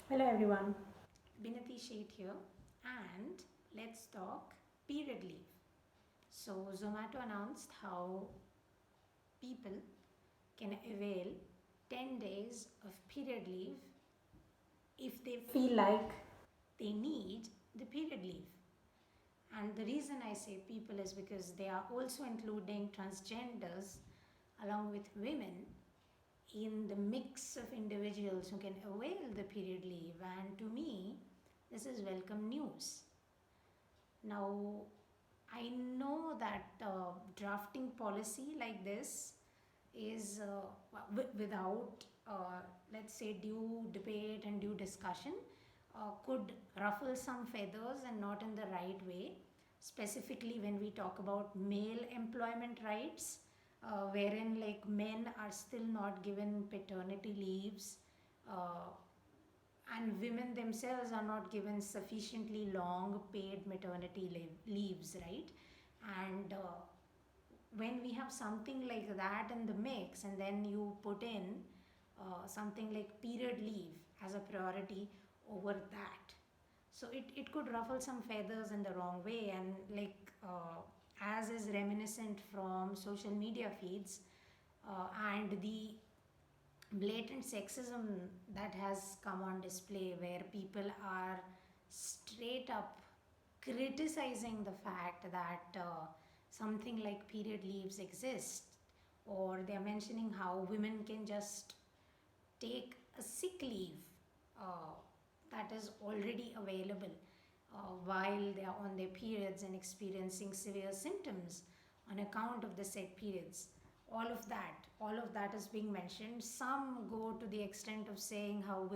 Hello everyone, Binati Sheth here, and let's talk period leave. So, Zomato announced how people can avail 10 days of period leave if they feel like they need the period leave. And the reason I say people is because they are also including transgenders along with women in the mix of individuals who can avail the period leave. And to me, this is welcome news. Now, I know that drafting policy like this is without, let's say, due debate and due discussion, could ruffle some feathers and not in the right way. Specifically, when we talk about male employment rights, wherein like men are still not given paternity leaves. And women themselves are not given sufficiently long paid maternity leaves, right? And when we have something like that in the mix, and then you put in something like period leave as a priority over that, so it could ruffle some feathers in the wrong way. And as is reminiscent from social media feeds, and the blatant sexism that has come on display, where people are straight up criticizing the fact that something like period leaves exist, or they are mentioning how women can just take a sick leave uh, that is already available while they are on their periods and experiencing severe symptoms on account of the said periods. All of that is being mentioned. Some go to the extent of saying how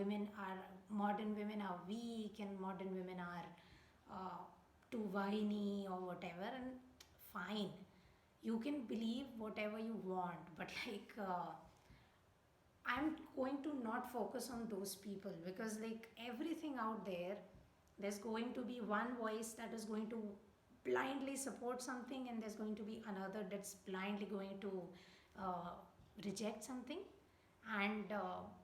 modern women are weak, and modern women are uh, too whiny or whatever. And fine, you can believe whatever you want, but I'm going to not focus on those people, because like everything out there, there's going to be one voice that is going to blindly support something, and there's going to be another that's blindly going to uh, reject something. And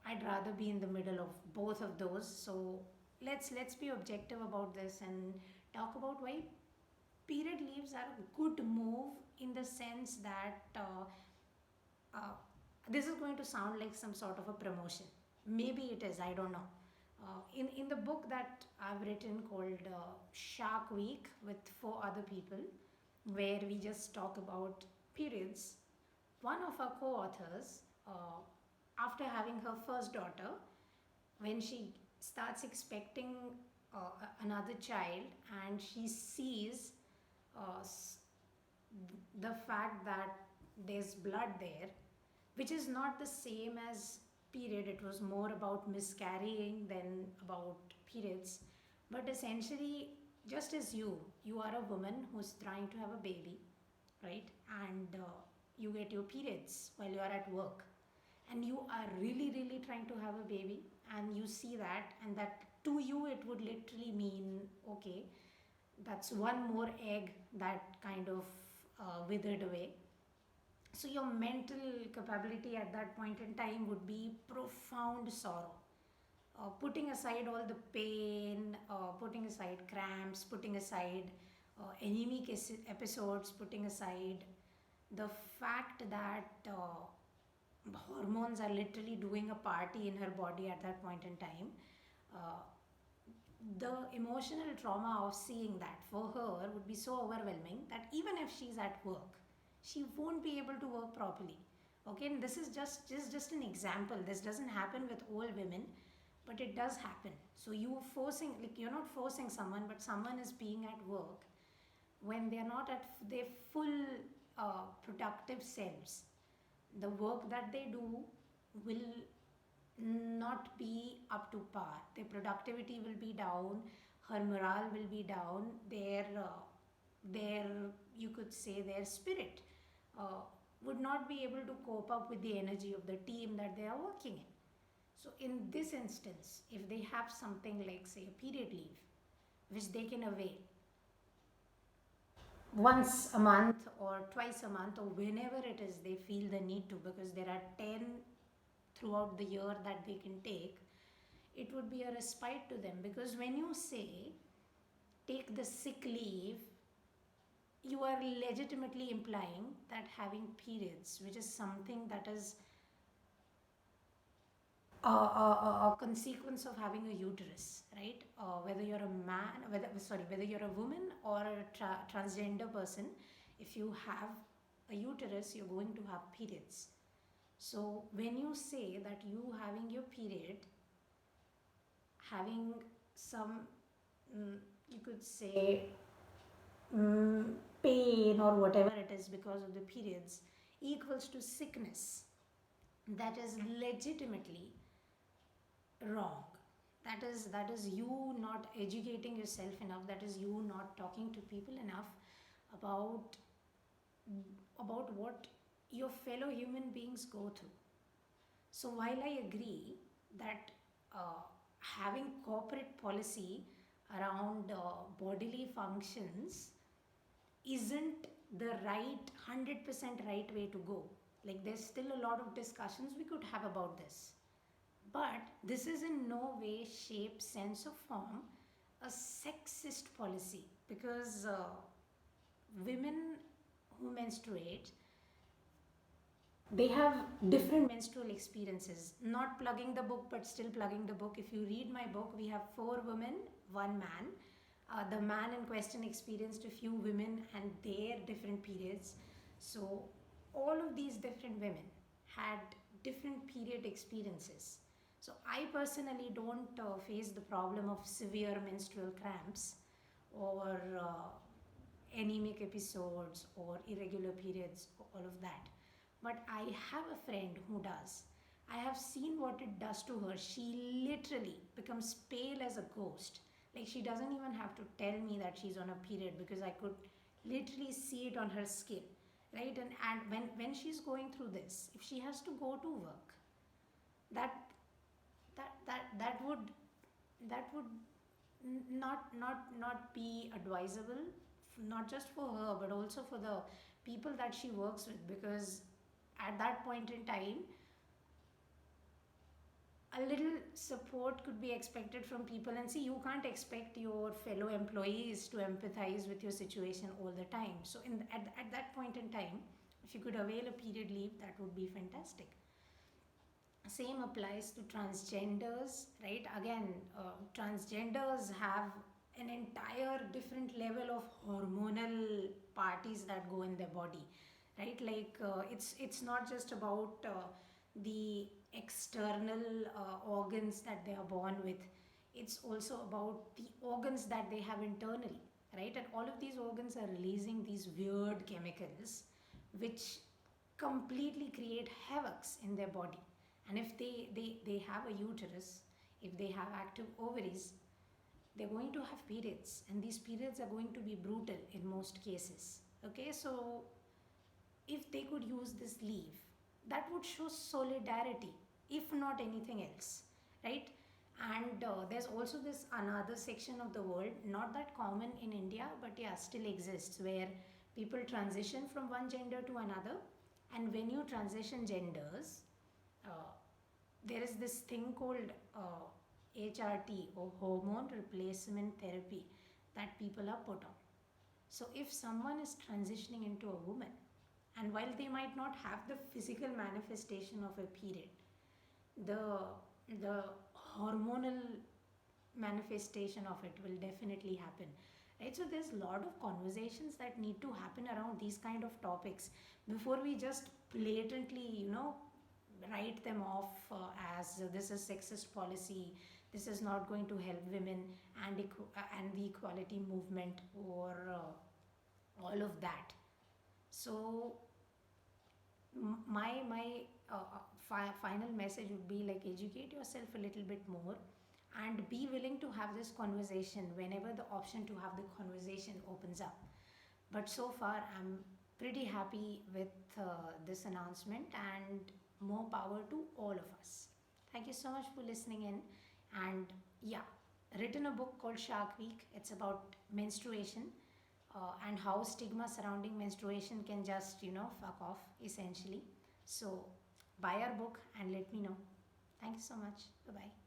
I'd rather be in the middle of both of those. So let's be objective about this and talk about why period leaves are a good move, in the sense that uh, this is going to sound like some sort of a promotion. Maybe it is, I don't know. In the book that I've written called Shark Week with four other people, where we just talk about periods, one of our co-authors, after having her first daughter, when she starts expecting another child, and she sees uh, the fact that there's blood there, which is not the same as period. It was more about miscarrying than about periods. But essentially, just as you are a woman who's trying to have a baby, right? And you get your periods while you are at work, and you are really really trying to have a baby, and you see that, and that to you it would literally mean, okay, that's one more egg that kind of withered away. So your mental capability at that point in time would be profound sorrow. Putting aside all the pain, putting aside cramps, putting aside anemic episodes, putting aside the fact that hormones are literally doing a party in her body at that point in time, uh, the emotional trauma of seeing that for her would be so overwhelming that even if she's at work, she won't be able to work properly. Okay, and this is just an example. This doesn't happen with all women, but it does happen. So you're not forcing someone, but someone is being at work when they're not at their full productive selves. The work that they do will not be up to par. Their productivity will be down, her morale will be down, their you could say their spirit uh, would not be able to cope up with the energy of the team that they are working in. So in this instance, if they have something like say a period leave, which they can avail once a month or twice a month, or whenever it is they feel the need to, because there are 10 throughout the year that they can take, it would be a respite to them. Because when you say take the sick leave, you are legitimately implying that having periods, which is something that is a consequence of having a uterus, right? Whether you're a man, whether you're a woman or a transgender person, if you have a uterus, you're going to have periods. So when you say that you having your period, having some, you could say, mm, pain or whatever it is because of the periods equals to sickness, that is legitimately wrong. That is you not educating yourself enough. That is you not talking to people enough about what your fellow human beings go through. So while I agree that having corporate policy around bodily functions isn't the right 100% right way to go, like there's still a lot of discussions we could have about this, but this is in no way, shape, sense, or form a sexist policy. Because women who menstruate, they have different menstrual experiences. Not plugging the book, but still plugging the book. If you read my book, we have 4 women, 1 man. The man in question experienced a few women and their different periods. So all of these different women had different period experiences. So I personally don't face the problem of severe menstrual cramps or anemic episodes or irregular periods, all of that. But I have a friend who does. I have seen what it does to her. She literally becomes pale as a ghost. Like she doesn't even have to tell me that she's on a period, because I could literally see it on her skin. Right? And when she's going through this, if she has to go to work, that that would not be advisable, not just for her but also for the people that she works with. Because at that point in time, a little support could be expected from people. And see, you can't expect your fellow employees to empathize with your situation all the time. So at that point in time, if you could avail a period leave, that would be fantastic. Same applies to transgenders, right? Again, transgenders have an entire different level of hormonal parties that go in their body, right? Like it's not just about the external organs that they are born with. It's also about the organs that they have internally, right? And all of these organs are releasing these weird chemicals which completely create havocs in their body. And if they have a uterus, if they have active ovaries, they're going to have periods, and these periods are going to be brutal in most cases. Okay, so if they could use this leave, that would show solidarity, if not anything else, right? And there's also this another section of the world, not that common in India, but yeah, still exists, where people transition from one gender to another. And when you transition genders, uh, there is this thing called HRT, or hormone replacement therapy, that people are put on. So if someone is transitioning into a woman, and while they might not have the physical manifestation of a period, the the hormonal manifestation of it will definitely happen, right? So there's a lot of conversations that need to happen around these kind of topics before we just blatantly, write them off as this is sexist policy, this is not going to help women, and the equality movement, or all of that. So my final message would be like, educate yourself a little bit more and be willing to have this conversation whenever the option to have the conversation opens up. But so far, I'm pretty happy with this announcement, and more power to all of us. Thank you so much for listening in. And yeah, written a book called Shark Week. It's about menstruation, and how stigma surrounding menstruation can just, fuck off essentially. So buy our book and let me know. Thank you so much. Bye bye.